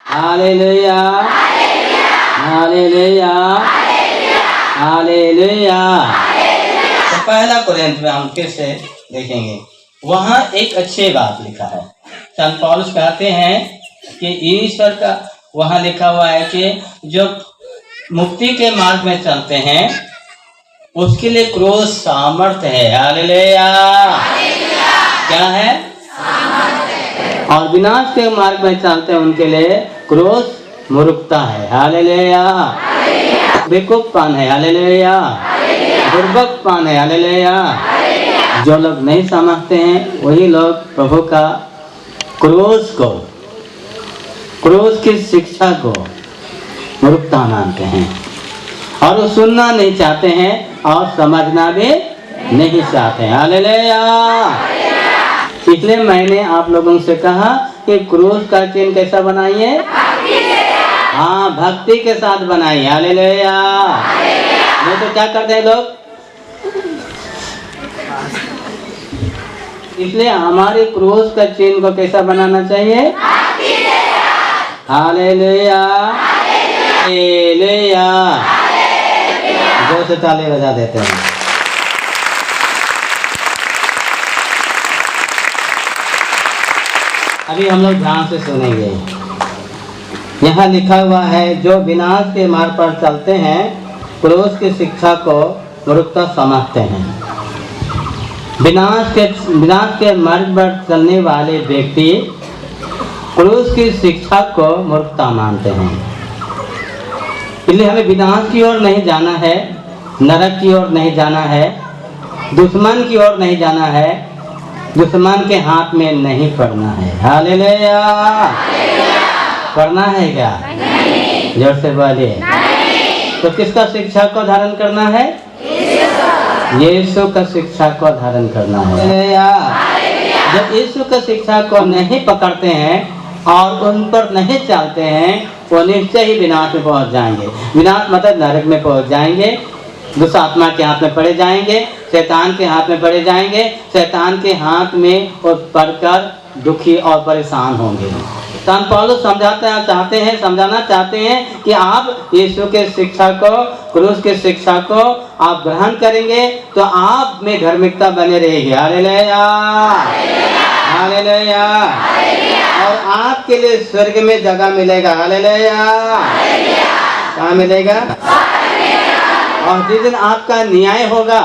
Hallelujah, hallelujah, hallelujah. तो पहला Corinth में हम फिर से देखेंगे, वहाँ एक अच्छी बात लिखा है। संत पौलुस कहते हैं कि ईश्वर का वहाँ लिखा हुआ है कि जो मुक्ति के मार्ग में चलते हैं उसके लिए क्रोध सामर्थ्य है। हालेलुया, क्या है? और विनाश के मार्ग में चलते हैं उनके लिए क्रोध मूर्खता है। हालेलुया, बेवकूफपन है। हालेलुया, बुर्बकपन है। हालेलुया। जो लोग नहीं समझते हैं वही लोग प्रभु का क्रोध की शिक्षा को मूर्खता मानते हैं और वो सुनना नहीं चाहते हैं और समझना भी नहीं चाहते हैं। हालेलुया। इसलिए मैंने आप लोगों से कहा कि क्रूस का चिन्ह कैसा बनाइए? हाँ, भक्ति के साथ बनाइए। हालेलुया। नहीं तो क्या करते हैं लोग? इसलिए हमारे क्रूस का चिन्ह को कैसा बनाना चाहिए? Hallelujah, hallelujah. जोर से ताली बजा देते हैं। अभी हम लोग ध्यान से सुनेंगे। यहाँ लिखा हुआ है, जो विनाश के मार्ग पर चलते हैं क्रोध की शिक्षा को मूर्खता समझते हैं। विनाश के मार्ग पर चलने वाले व्यक्ति क्रोध की शिक्षा को मूर्खता मानते हैं। इसलिए हमें विनाश की ओर नहीं जाना है, नरक की ओर नहीं जाना है, दुश्मन की ओर नहीं जाना है, दुश्मन के हाथ में नहीं पड़ना है। हालेलुया। पढ़ना है क्या? जोर से बोलिए। तो किसका शिक्षा को धारण करना है? यीशु का शिक्षा को धारण करना है। जब यीशु का शिक्षा को नहीं पकड़ते हैं और उन पर नहीं चलते हैं वो निश्चय ही विनाश में पहुंच जाएंगे। विनाश मतलब नरक में पहुंच जाएंगे, दुष्ट आत्मा के हाथ में पड़े जाएंगे, शैतान के हाथ में पड़े जाएंगे, शैतान के हाथ में वो पड़कर दुखी और परेशान होंगे। संत पौलुस समझाना चाहते हैं कि आप यीशु के शिक्षा को, क्रूस के शिक्षा को आप ग्रहण करेंगे तो आप में धार्मिकता बने रहेगी। Hallelujah, hallelujah. और आपके लिए स्वर्ग में जगह मिलेगा। हालेलुया। कहाँ मिलेगा? और जिस दिन आपका न्याय होगा,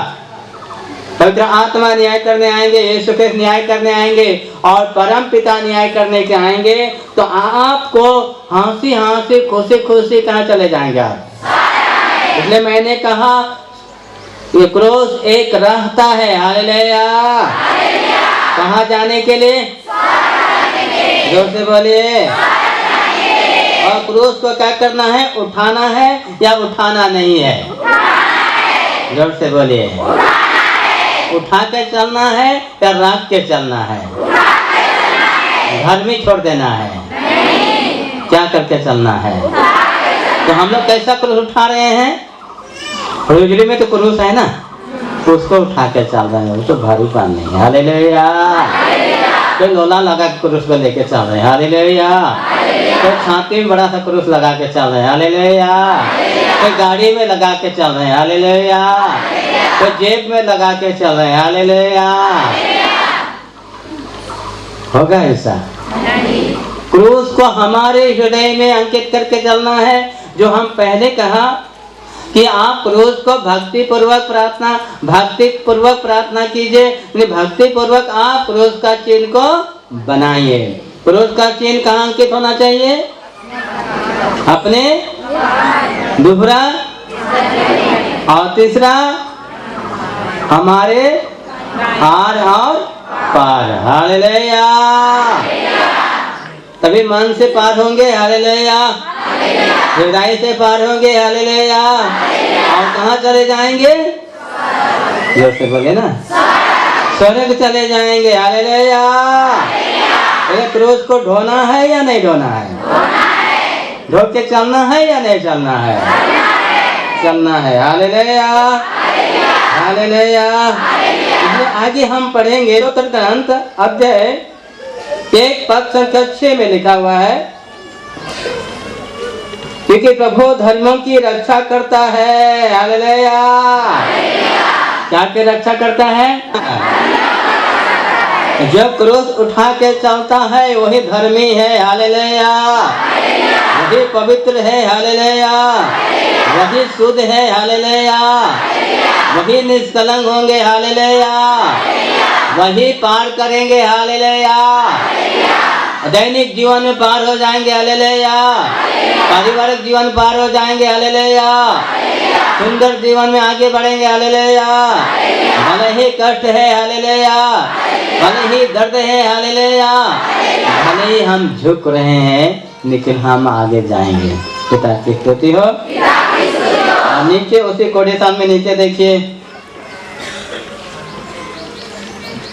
पवित्र आत्मा न्याय करने आएंगे, यीशु के न्याय करने आएंगे और परम पिता न्याय करने के आएंगे, तो आपको हंसी हंसी खुशी खुशी कहाँ चले जाएंगे आप? इसलिए मैंने कहा ये क्रूस एक रास्ता है। हालेलुया। कहाँ जाने के लिए? जोर से बोलिए। और क्रूस को क्या करना है? उठाना है या उठाना नहीं है? जोर से बोलिए। उठा के चलना है या रख के चलना है? घर में छोड़ देना है? क्या करके चलना है? तो हम लोग कैसा क्रूस उठा रहे हैं? रोजरी में तो क्रूस है ना, उसको उठा के चल रहे हैं, उसको भारी पान नहीं है। हालेलुया। कोई लोला लगा के क्रूस को लेके चल रहे हैं। हालेलुया। कोई छाती में बड़ा सा क्रूस लगा के चल रहे हैं। हालेलुया। कोई गाड़ी में लगा के चल रहे हैं। हालेलुया। कोई जेब में लगा के चल रहे हैं। हालेलुया। होगा ऐसा? क्रूस को हमारे हृदय में अंकित करके चलना है। जो हम पहले कहा कि आप क्रूस को भक्ति पूर्वक प्रार्थना कीजिए। भक्ति पूर्वक आप क्रूस का चिन्ह को बनाइए। क्रूस का चिन्ह कहाँ अंकित होना चाहिए? अपने दूसरा और तीसरा हमारे आर और पार। हालेलुया। तभी मन से पार होंगे। हालेलुया। हृदय से पार होंगे। हालेलुया। और कहाँ चले जाएंगे? जोर से बोले ना, स्वर्ग चले जाएंगे। हालेलुया। ये क्रूस को ढोना है या नहीं ढोना है? ढो के चलना है या नहीं चलना है? चलना है। Hallelujah, hallelujah. इसलिए आगे हम पढ़ेंगे तो ग्रंथ अध्याय 1 पद संख्या 6 में लिखा हुआ है, क्योंकि प्रभु धर्मों की रक्षा करता है। हालेलुया। क्या की रक्षा करता है? जो क्रूस उठा के चलता है वही धर्मी है। हालेलुया। वही पवित्र है। हालेलुया। वही शुद्ध है। हालेलुया। वही निष्कलंक होंगे। हालेलुया। वही पार करेंगे। हालेलुया। दैनिक जीवन में पार हो जाएंगे। हालेलुया। पारिवारिक जीवन पार हो जाएंगे। हालेलुया। सुंदर जीवन में आगे बढ़ेंगे। हालेलुया। भले ही कष्ट है। हालेलुया। भले ही दर्द है। हालेलुया। भले ही हम झुक रहे हैं लेकिन हम आगे जाएंगे। पिता की स्तुति हो। नीचे उसी कोडेशान में नीचे देखिए,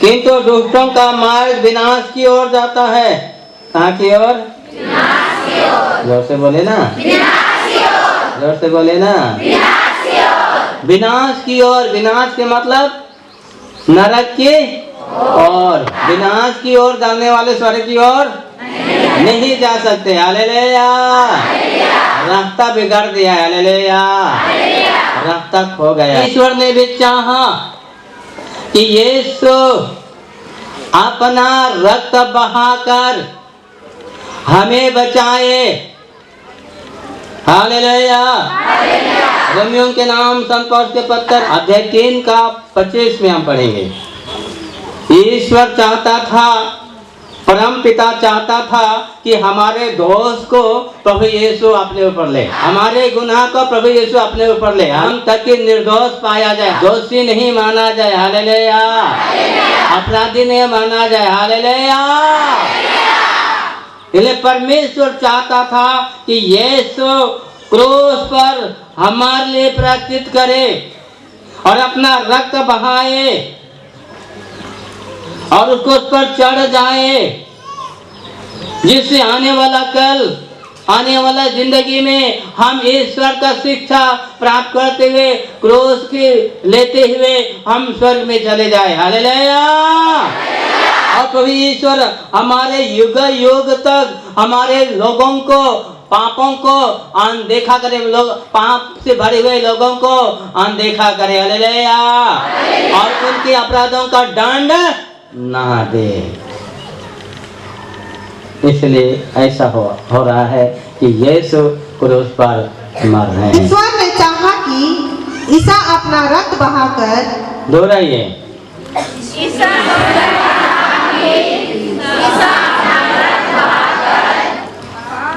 किंतु दुष्टों का मार्ग विनाश की ओर जाता है। कहाँ की ओर? जोर से बोले ना, जोर से बोले ना, विनाश की ओर। विनाश के मतलब नरक की ओर। विनाश की ओर जाने वाले स्वर्ग की ओर नहीं जा सकते। हालेलुया। रास्ता बिगड़ दिया। हालेलुया। रास्ता खो गया। ईश्वर ने भी चाहा कि यीशु अपना रक्त बहाकर हमें बचाए। हालेलुया। रोमियों के नाम संत पौलुस के पत्र अध्याय 3 का 25 में हम पढ़ेंगे। ईश्वर चाहता था, परम पिता चाहता था कि हमारे दोष को प्रभु यीशु अपने ऊपर ले, हमारे गुनाह को प्रभु यीशु अपने ऊपर ले, हम तक कि निर्दोष पाया जाए, दोषी नहीं माना जाए। हालेलुया। अपराधी नहीं माना जाए। हालेलुया। इसलिए परमेश्वर चाहता था कि यीशु क्रूस पर हमारे लिए प्रायश्चित करे और अपना रक्त बहाए और उसको उस पर चढ़ जाए, जिससे आने वाला कल, आने वाला जिंदगी में हम ईश्वर का शिक्षा प्राप्त करते हुए, क्रूस की लेते हुए हम स्वर्ग में चले जाए। हालेलुया। और प्रभु ईश्वर हमारे युग युग तक हमारे लोगों को, पापों को अनदेखा करे, लोग पाप से भरे हुए लोगों को अनदेखा करे। हालेलुया। और उनके अपराधों का दंड ना दे। इसलिए ऐसा हो रहा है कि यीशु क्रूस पर मर रहे हैं। ईश्वर ने चाहा कि ईसा अपना रक्त बहाकर, दोहराइए,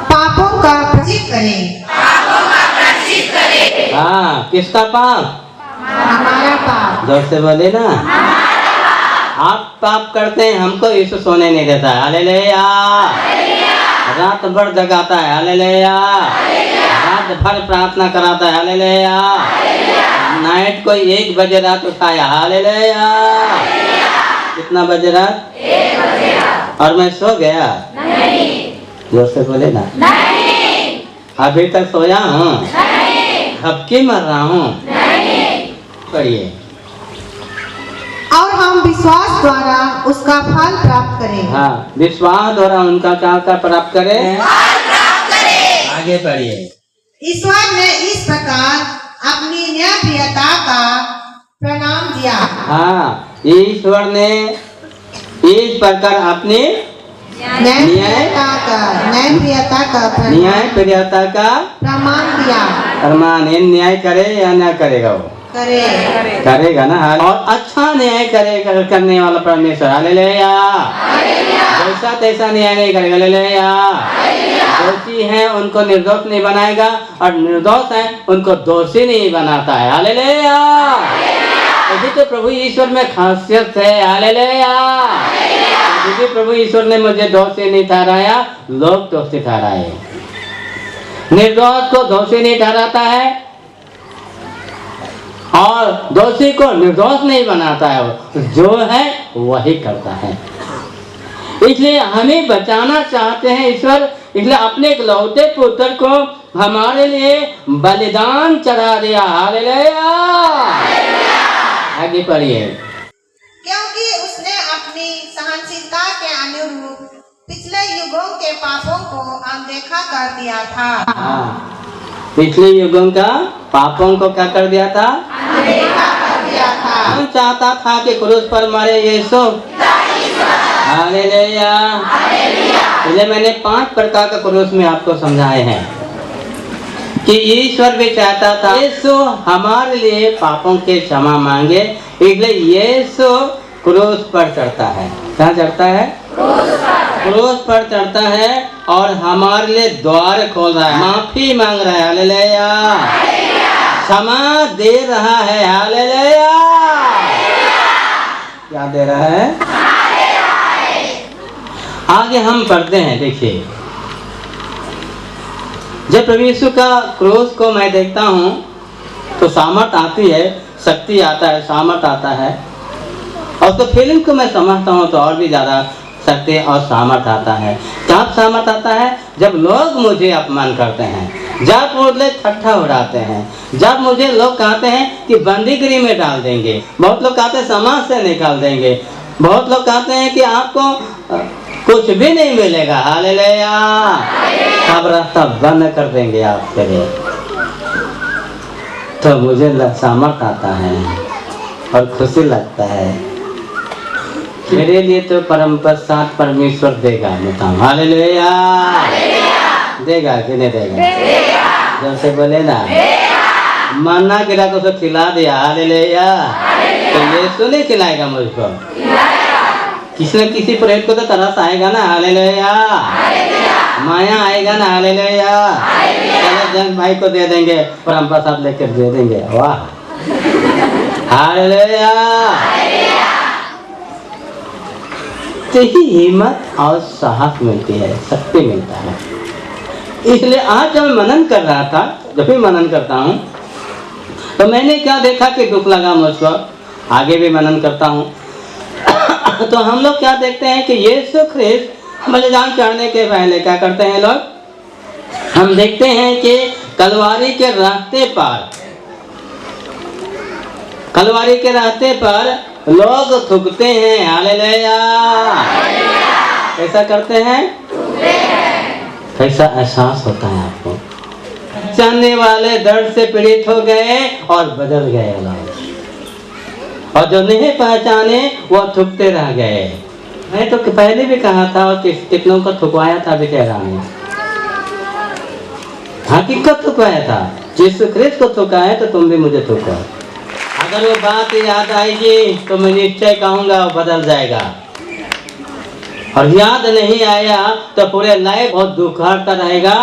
पापों का प्रायश्चित करे। हाँ, किसका पाप? हमारा पाप। जोर से बोले ना। आप पाप करते हैं, हमको यीशु सोने नहीं देता है। हालेलुया। रात भर जगाता है। हालेलुया। रात भर प्रार्थना कराता है। हालेलुया। नाइट को 1 बजे रात उठाया। हालेलुया। कितना बजे रात? 1 बजे रात। और मैं सो गया? नहीं। जोर से बोले ना। नहीं। अभी तक सोया हूँ? नहीं। धपकी मर रहा हूँ? नहीं। पढ़िए। और हम विश्वास द्वारा उसका फल प्राप्त करें। हाँ, विश्वास द्वारा उनका क्या प्राप्त करें? आगे पढ़िए। ईश्वर ने इस प्रकार अपनी न्यायप्रियता का प्रणाम दिया। हाँ, ईश्वर ने इस प्रकार अपनी न्यायप्रियता का प्रमाण दिया। प्रमाण। ये न्याय करे या ना करेगा? वो करेगा ना। और अच्छा न्याय करेगा, करने वाला परमेश्वर। हालेलुया। जैसा तैसा न्याय नहीं करेगा। हालेलुया। दोषी हैं उनको निर्दोष नहीं बनाएगा और निर्दोष हैं उनको दोषी नहीं बनाता है। हालेलुया। यही तो प्रभु ईश्वर में खासियत है। हालेलुया। क्योंकि प्रभु ईश्वर ने मुझे दोषी नहीं ठहराया, लोग दोषी ठहराए। निर्दोष को दोषी नहीं ठहराता है और दोषी को निर्दोष नहीं बनाता है। जो है वही करता है। इसलिए हमें बचाना चाहते हैं ईश्वर, इसलिए अपने इकलौते पुत्र को हमारे लिए बलिदान चढ़ा दिया। हालेलुया। आगे पढ़िए। क्योंकि उसने अपनी सहनशीलता के अनुरूप पिछले युगों के पापों को अनदेखा कर दिया था। पिछले युगों का पापों को क्या कर दिया था? अनदेखा कर दिया था। हम चाहता था कि क्रूस पर मारे यीशु। हालेलुया। इसलिए मैंने 5 प्रकार का क्रूस में आपको समझाए हैं कि ईश्वर भी चाहता था यीशु हमारे लिए पापों के क्षमा मांगे, इसलिए यीशु क्रूस पर चढ़ता है। कहाँ चढ़ता है? क्रूस पर चढ़ता है और हमारे लिए द्वार खोल रहा है, माफी मांग रहा है। हालेलुया। क्षमा दे रहा है। हालेलुया। क्या दे रहा है? आगे हम पढ़ते हैं। देखिए, जब प्रभु यीशु का क्रूस को मैं देखता हूँ तो सामर्थ आती है, शक्ति आता है, सामर्थ आता है। और तो फिल्म को मैं समझता हूँ तो और भी ज़्यादा शक्ति और सामर्थ आता है। कब सामर्थ आता है? जब लोग मुझे अपमान करते हैं, जब मुझे ठट्ठा उड़ाते हैं, जब मुझे लोग कहते हैं कि बंदीगिरी में डाल देंगे, बहुत लोग कहते हैं समाज से निकाल देंगे, बहुत लोग कहते हैं कि आपको कुछ भी नहीं मिलेगा। हालेलुया। सब रास्ता बंद कर देंगे आपके लिए, तो मुझे सामर्थ आता है और खुशी लगता है। मेरे लिए तो परम प्रसाद परमेश्वर देगा। बताऊं हालेलुया। देगा कि नहीं देगा? जब से बोले ना मन्ना गिरा को तो खिला दिया। हालेलुया। तो यीशु नहीं खिलाएगा मुझको? किसी न किसी प्रेत को तो तरस आएगा ना। हालेलुया। माया आएगा ना। हालेलुया। चलो जन भाई को दे देंगे, परम प्रसाद लेकर दे देंगे। वाह। हालेलुया। तो ही हिम्मत और साहस मिलती है, शक्ति मिलता है। इसलिए आज जब मैं मनन कर रहा था, जब भी मनन करता हूँ तो मैंने क्या देखा कि दुख लगा मुझको। आगे भी मनन करता हूँ तो हम लोग क्या देखते हैं कि यीशु ख्रिस्त बलिदान चढ़ने के पहले क्या करते हैं लोग? हम देखते हैं कि कलवारी के रास्ते पर लोग थूकते हैं। हालेलुया। ऐसा करते हैं? कैसा एहसास होता है आपको? पहचानने वाले दर्द से पीड़ित हो गए और बदल गए लोग, और जो नहीं पहचाने वो थूकते रह गए। मैं तो पहले भी कहा था और कितनों को थुकवाया था भी कह रहा हूँ। हकीकत थुकवाया था। यीशु ख्रिस्त को थुका है तो तुम भी मुझे थुको। अगर वो बात याद आएगी तो मैं निश्चय कहूँगा वो बदल जाएगा, और याद नहीं आया तो पूरे लाइफ बहुत दुखता रहेगा,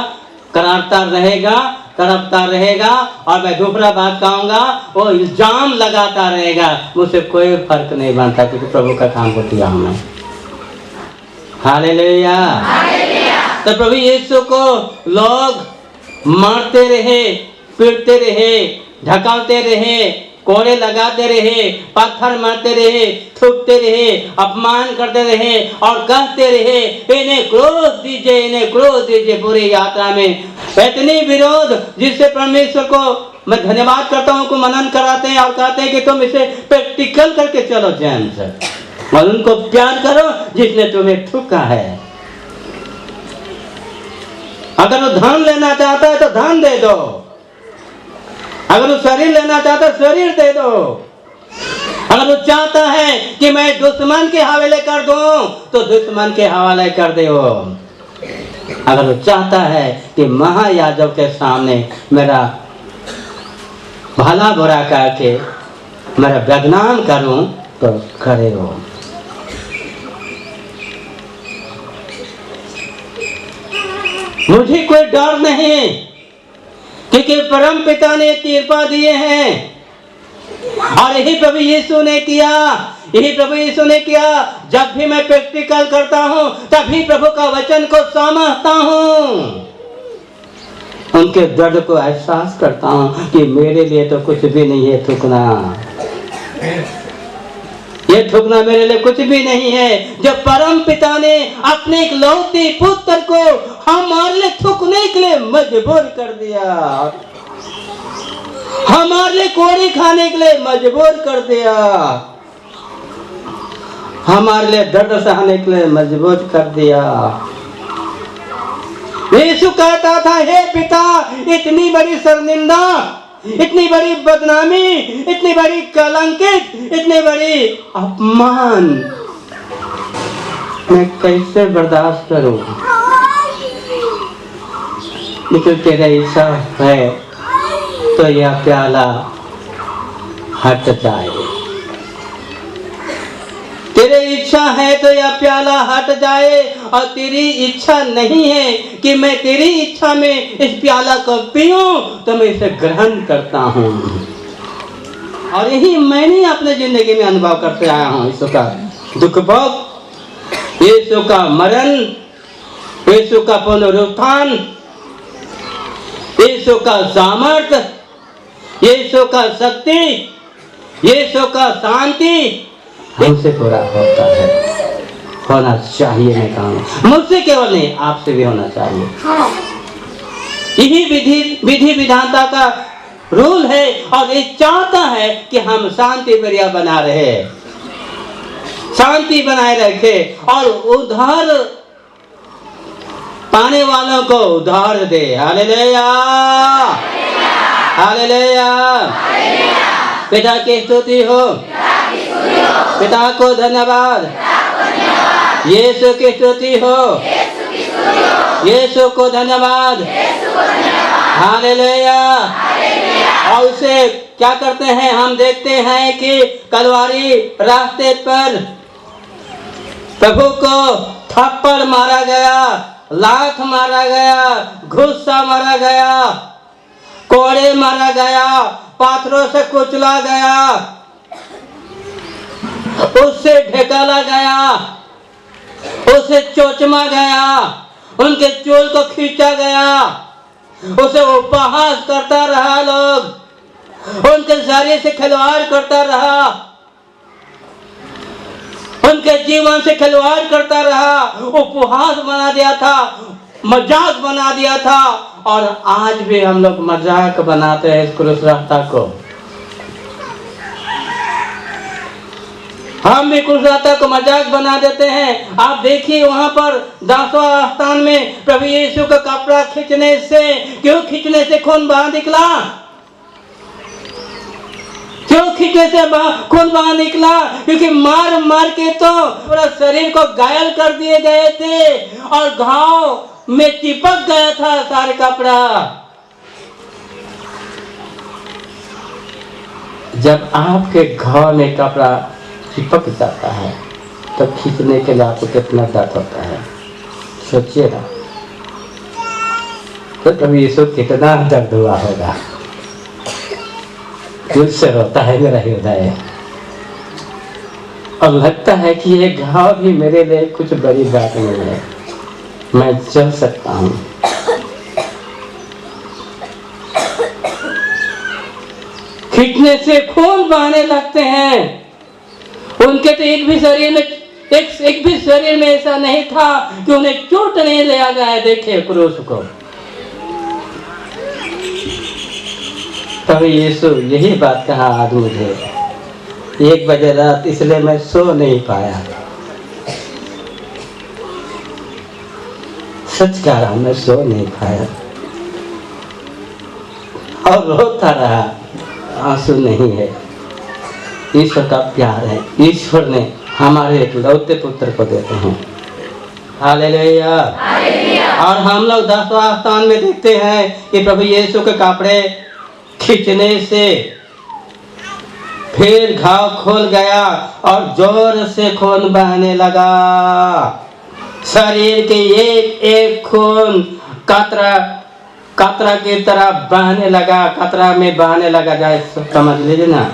करारता रहेगा, तड़पता रहेगा, और मैं दूसरा बात कहूँगा वो इल्जाम लगाता रहेगा। मुझसे कोई फर्क नहीं बनता क्योंकि प्रभु का काम को किया हूँ मैं। हालेलुया। तो प्रभु यीशु को लोग मारते रहे, पीटते रहे, ढकालते रहे, कोड़े लगाते रहे, पत्थर मारते रहे, थूकते रहे, अपमान करते रहे और कहते रहे इन्हें क्रोध दीजिए, इन्हें क्रोध दीजिए। पूरी यात्रा में इतनी विरोध जिससे परमेश्वर को मैं धन्यवाद करता हूँ को मनन कराते हैं और कहते हैं कि तुम इसे प्रैक्टिकल करके चलो जेम्स, और उनको प्यार करो जिसने तुम्हें थूका है। अगर वो धन लेना चाहता है तो धन दे दो, अगर वो शरीर लेना चाहता है शरीर दे दो, अगर वो चाहता है कि मैं दुश्मन के हवाले कर दूं तो दुश्मन के हवाले कर दे। अगर वो चाहता है कि महायाजक के सामने मेरा भला बुरा करके मेरा बदनाम करूं तो करे हो। मुझे कोई डर नहीं क्योंकि परम पिता ने कृपा दिए हैं, और यही प्रभु यीशु ने किया, यही प्रभु यीशु ने किया। जब भी मैं प्रैक्टिकल करता हूँ तभी प्रभु का वचन को समझता हूँ, उनके दर्द को एहसास करता हूँ कि मेरे लिए तो कुछ भी नहीं है थूकना, ये थूकना मेरे लिए कुछ भी नहीं है। जब परम पिता ने अपने इकलौते पुत्र को हमारे लिए थूकने के लिए मजबूर कर दिया, हमारे लिए कोड़ी खाने के लिए मजबूर कर दिया, हमारे लिए दर्द सहने के लिए मजबूर कर दिया। यीशु कहता था, हे पिता, इतनी बड़ी शर्मिंदा, इतनी बड़ी बदनामी, इतनी बड़ी कलंकित, इतनी बड़ी अपमान मैं कैसे बर्दाश्त करूं? लेकिन तेरा इच्छा है तो यह प्याला हट जाए, तेरी इच्छा है तो यह प्याला हट जाए, और तेरी इच्छा नहीं है कि मैं तेरी इच्छा में इस प्याला को पीऊं, तो मैं इसे ग्रहण करता हूं। और यही मैंने अपने जिंदगी में अनुभव करते आया हूं। यीशु का दुख भोग, यीशु का मरण, यीशु का पुनरुत्थान, यीशु का सामर्थ्य, यीशु का शक्ति, यीशु का शांति हमसे पूरा होता है, होना चाहिए। मैं कहूँ मुझसे केवल नहीं, आपसे भी होना चाहिए। यही विधि विधानता का रूल है, और ये चाहता है कि हम शांति प्रिय बना रहे, शांति बनाए रखे, और उद्धार पाने वालों को उद्धार दे। Hallelujah, hallelujah. पिता की स्तुति हो, पिता को धन्यवाद, यीशु की स्तुति हो, यीशु को धन्यवाद, हालेलुया। और उसे क्या करते हैं, हम देखते हैं कि कलवारी रास्ते पर प्रभु को थप्पड़ मारा गया, लात मारा गया, घुस्सा मारा गया, कोड़े मारा गया, पाथरों से कुचला गया, उससे ढकेला गया, उसे चोचमा गया, उनके चोल को खींचा गया, उसे उपहास करता रहा, लोग उनके शरीर से खिलवाड़ करता रहा, उनके जीवन से खिलवाड़ करता रहा, उपहास बना दिया था, मजाक बना दिया था। और आज भी हम लोग मजाक बनाते हैं इस क्रूस रास्ता को, हम भी क्रूस रास्ता को मजाक बना देते हैं। आप देखिए वहां पर 10वां स्थान में प्रभु यीशु का कपड़ा खींचने से, क्यों खींचने से खून बाहर निकला? क्यों खींचने से खून बाहर निकला? क्योंकि मार मार के तो पूरा शरीर को घायल कर दिए गए थे, और घाव में चिपक गया था सारे कपड़ा। जब आपके घाव में कपड़ा चिपक जाता है तो खींचने के लिए आपको कितना दर्द होता है, सोचिएगा। तो कभी यीशु कितना दर्द हुआ होगा, दिल से रोता है मेरा हृदय, और लगता है कि ये घाव भी मेरे लिए कुछ बड़ी बात नहीं है, मैं चल सकता हूँ। खींचने से खून बहने लगते हैं। उनके तो एक भी शरीर में ऐसा नहीं था कि उन्हें चोट नहीं लिया गया। देखे क्रूस को, तभी यीशु यही बात कहा आज मुझे 1 बजे रात, इसलिए मैं सो नहीं पाया। सच कह रहा, मैं सो नहीं पाया और रोता रहा, आंसू नहीं है। ईश्वर का प्यार है, ईश्वर ने हमारे इकलौते पुत्र को देते हैं। हालेलुया। और हम लोग 10वां स्थान में देखते हैं कि प्रभु यीशु के कपड़े खींचने से फिर घाव खोल गया और जोर से खून बहने लगा। शरीर के एक एक खून कतरा की तरह बहने लगा, कतरा में बहने लगा। जाए समझ लीजिए ना,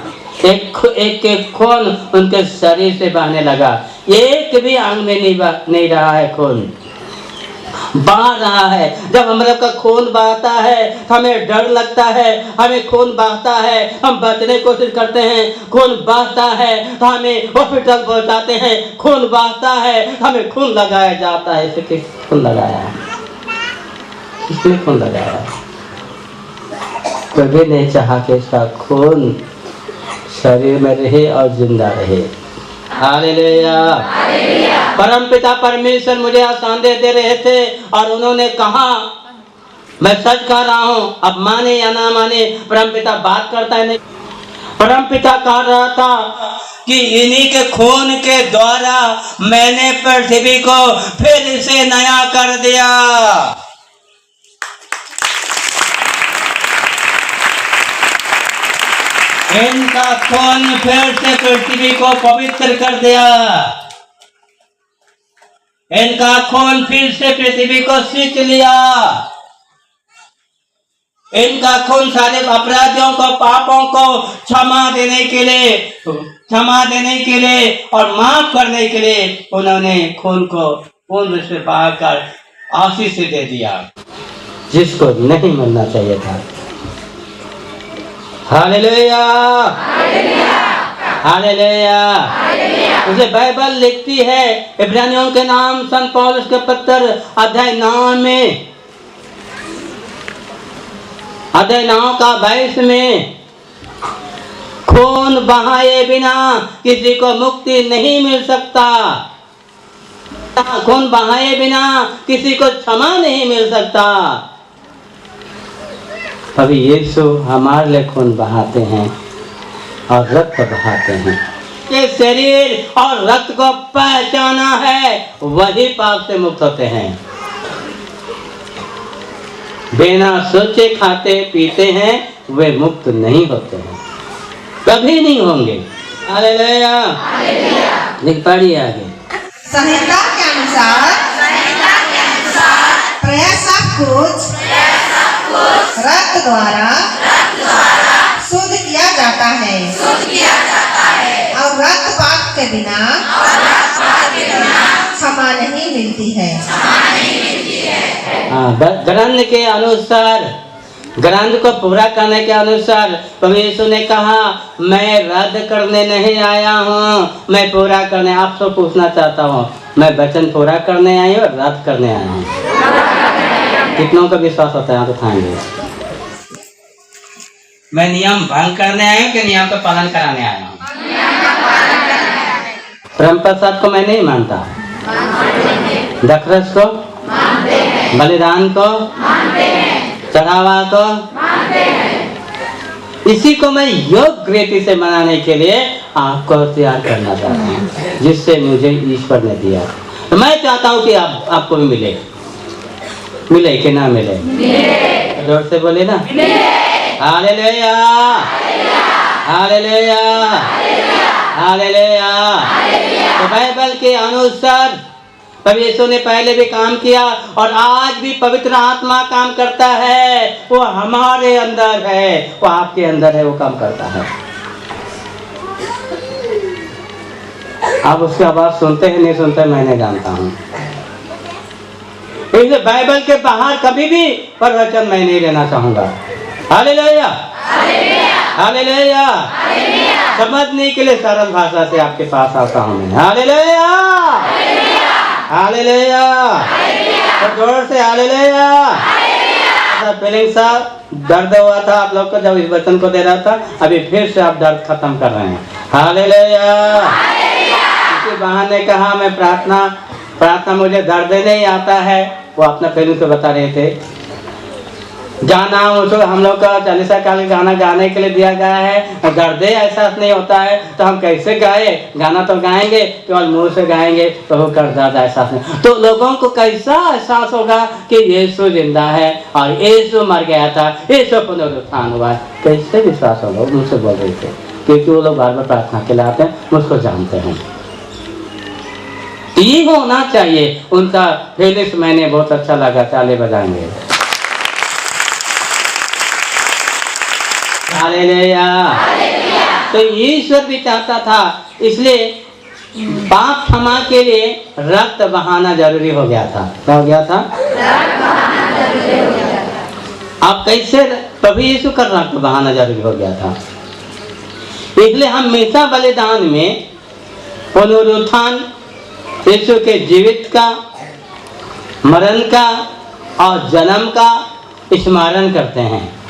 एक खून उनके शरीर से बहने लगा। एक भी अंग में नहीं रहा है, खून बह रहा है। जब हम लोग का खून बहता है हमें डर लगता है, हमें खून बहता है हम बचने की कोशिश करते हैं, खून बहता है तो हमें हॉस्पिटल पहुंचाते हैं, खून बहता है हमें खून लगाया जाता है। इसे खून लगाया है, इसलिए खून लगाया। कभी नहीं चाहा कि इसका खून शरीर में रहे और जिंदा रहे। हालेलुया। परमपिता परमेश्वर मुझे संदेश दे रहे थे और उन्होंने कहा, मैं सच कह रहा हूँ, अब माने या ना माने, परमपिता बात करता है नहीं। परमपिता कह रहा था कि इन्हीं के खून के द्वारा मैंने पृथ्वी को फिर से नया कर दिया। इनका खून फिर से पृथ्वी को पवित्र कर दिया। इनका खून फिर से पृथ्वी को सींच लिया। इनका खून सारे अपराधियों को, पापों को क्षमा देने के लिए और माफ करने के लिए उन्होंने खून को पूर्ण से बहाकर आशीष दे दिया, जिसको नहीं मरना चाहिए था। Hallelujah, hallelujah. उसे बाइबल लिखती है इब्रानियों के नाम संत पौलुस के पत्र अध्याय 9 में, अध्याय 9 का 22 में, खून बहाए बिना किसी को मुक्ति नहीं मिल सकता। खून बहाए बिना किसी को क्षमा नहीं मिल सकता। अभी यीशु हमारे लिए खून बहाते हैं और रक्त बहाते हैं। ये शरीर और रक्त को पहचाना है, वही पाप से मुक्त होते हैं। बिना सोचे खाते पीते हैं, वे मुक्त नहीं होते हैं, कभी नहीं होंगे। हालेलुया। लिख पढ़िए आगे। संहिता के अनुसार प्रायः सब कुछ रक्त द्वारा शुद्ध किया जाता है और रक्तपात के बिना क्षमा नहीं मिलती है। ग्रंथ के अनुसार, ग्रंथ को पूरा करने के अनुसार प्रभु यीशु ने कहा, मैं रद्द करने नहीं आया हूँ, मैं पूरा करने। आपसे पूछना चाहता हूँ, मैं वचन पूरा करने आई हूँ और रद्द करने आया हूँ? कितनों का विश्वास होता है? आप उठाएंगे। मैं नियम भंग करने आया हूँ कि नियम का पालन कराने आया हूँ? परम प्रसाद को मैं नहीं मानता, दखरस को, बलिदान को, चढ़ावा को, इसी को मैं योग्य रीति से मनाने के लिए आपको तैयार करना चाहता हूँ, जिससे मुझे ईश्वर ने दिया। तो मैं चाहता हूँ कि आपको भी मिले। मिले कि ना मिले? जोर से बोले ना। Hallelujah, hallelujah, hallelujah. तो बाइबल के अनुसार प्रभु यीशु ने पहले भी काम किया और आज भी पवित्र आत्मा काम करता है। वो हमारे अंदर है, वो आपके अंदर है, वो काम करता है। आप उसकी आवाज सुनते हैं नहीं सुनते मैं नहीं जानता हूँ। इसलिए बाइबल के बाहर कभी भी प्रवचन मैं नहीं लेना चाहूंगा। Hallelujah, hallelujah. समझने के लिए सरल भाषा से आपके पास आता हूँ मैं। Hallelujah, hallelujah. तो जोर से हालेलुया। फीलिंग सा दर्द हुआ था आप लोग को जब इस वचन को दे रहा था, अभी फिर से आप दर्द खत्म कर रहे हैं। हालेलुया। इसी बहाने कहा मैं प्रार्थना मुझे दर्द नहीं आता है, वो अपना फीलिंग से बता रहे थे। गाना उसको हम लोग का चालीसा काल गाना गाने के लिए दिया गया है। दर्द एहसास नहीं होता है तो हम कैसे गाए? गाना तो गाएंगे, केवल मुंह से गाएंगे तो वो कर दर्द एहसास नहीं। तो लोगों को कैसा एहसास होगा कि यीशु जिंदा है और यीशु मर गया था, यीशु पुनरुत्थान हुआ है? कैसे विश्वास होगा? मुझसे बोल रहे थे, क्योंकि वो लोग बार बार प्रार्थना के लिए आते हैं, मुझको जानते हैं। ये होना चाहिए उनका फीलिंग्स। मैंने बहुत अच्छा लगा, ताली बजाएंगे। हालेलुया। तो ईश्वर भी चाहता था, इसलिए पाप क्षमा के लिए रक्त बहाना जरूरी हो गया था। क्या हो गया था? आप कैसे? प्रभु यीशु का रक्त बहाना जरूरी हो गया था। इसलिए हम हमेशा बलिदान में पुनरुत्थान, यीशु के जीवित का, मरण का और जन्म का स्मरण करते हैं।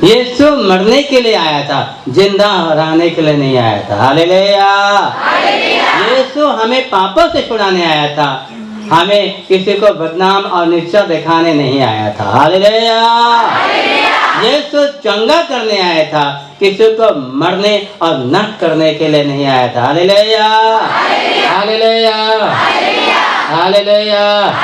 यीशु मरने के लिए आया था, जिंदा रहने के लिए नहीं आया था। हालेलुया। यीशु हमें पापों से छुड़ाने आया था, हमें किसी को बदनाम और नीचा दिखाने नहीं आया था। हालेलुया। यीशु चंगा करने आया था, किसी को मरने और नष्ट करने के लिए नहीं आया था। हालेलुया। हालेलुया। हालेलुया।